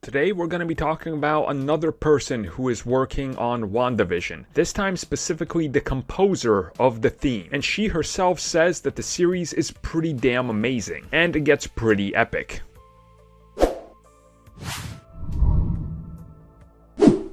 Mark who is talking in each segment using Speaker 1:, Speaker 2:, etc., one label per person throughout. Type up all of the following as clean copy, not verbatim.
Speaker 1: Today we're going to be talking about another person who is working on WandaVision, this time specifically the composer of the theme, and she herself says that the series is pretty damn amazing, and it gets pretty epic.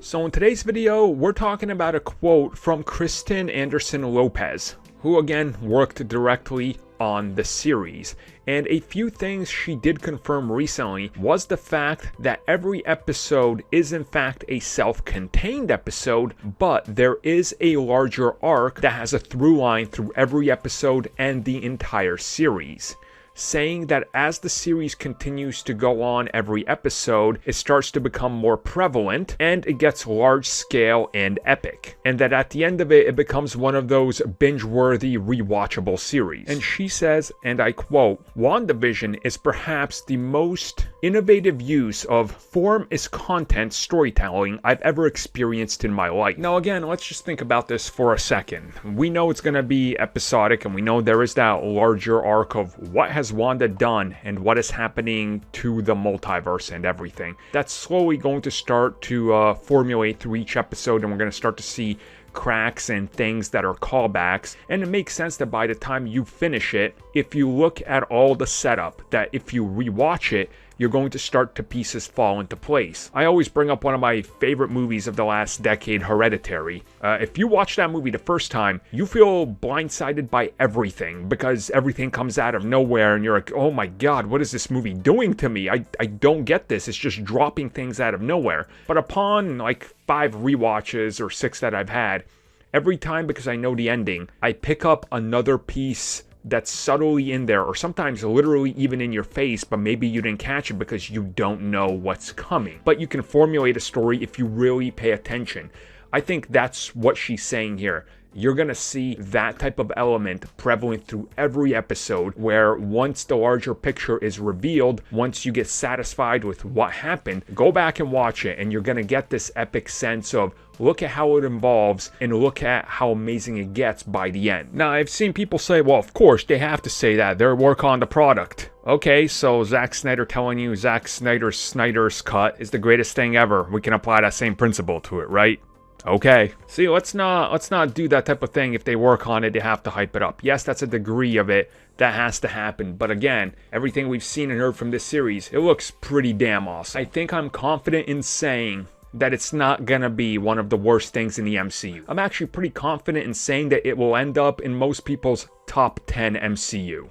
Speaker 1: So in today's video, we're talking about a quote from Kristen Anderson Lopez, who again worked directly on the series. And a few things she did confirm recently was the fact that every episode is in fact a self-contained episode, but there is a larger arc that has a through line through every episode and the entire series, saying that as the series continues to go on every episode, it starts to become more prevalent and it gets large scale and epic. And that at the end of it, it becomes one of those binge-worthy, rewatchable series. And she says, and I quote, "WandaVision is perhaps the most innovative use of form is content storytelling I've ever experienced in my life." Now again, let's just think about this for a second. We know it's going to be episodic and we know there is that larger arc of what has Wanda done and what is happening to the multiverse and everything. That's slowly going to start to formulate through each episode, and we're going to start to see cracks and things that are callbacks. And it makes sense that by the time you finish it, if you look at all the setup, that if you rewatch it, you're going to start to pieces fall into place. I always bring up one of my favorite movies of the last decade, Hereditary. If you watch that movie the first time, you feel blindsided by everything because everything comes out of nowhere and you're like, oh my god, what is this movie doing to me? I don't get this. It's just dropping things out of nowhere. But upon like 5 rewatches or 6 that I've had, every time, because I know the ending, I pick up another piece that's subtly in there, or sometimes literally even in your face, but maybe you didn't catch it because you don't know what's coming. But you can formulate a story if you really pay attention. I think that's what she's saying here. You're going to see that type of element prevalent through every episode, where once the larger picture is revealed, once you get satisfied with what happened, go back and watch it, and you're going to get this epic sense of, look at how it evolves and look at how amazing it gets by the end. Now, I've seen people say, well, of course, they have to say that. They're working on the product. Okay, so Zack Snyder telling you Zack Snyder's cut is the greatest thing ever. We can apply that same principle to it, right? Okay. See, let's not do that type of thing. If they work on it, they have to hype it up. Yes, that's a degree of it that has to happen. But again, everything we've seen and heard from this series, it looks pretty damn awesome. I think I'm confident in saying that it's not gonna be one of the worst things in the MCU. I'm actually pretty confident in saying that it will end up in most people's top 10 MCU.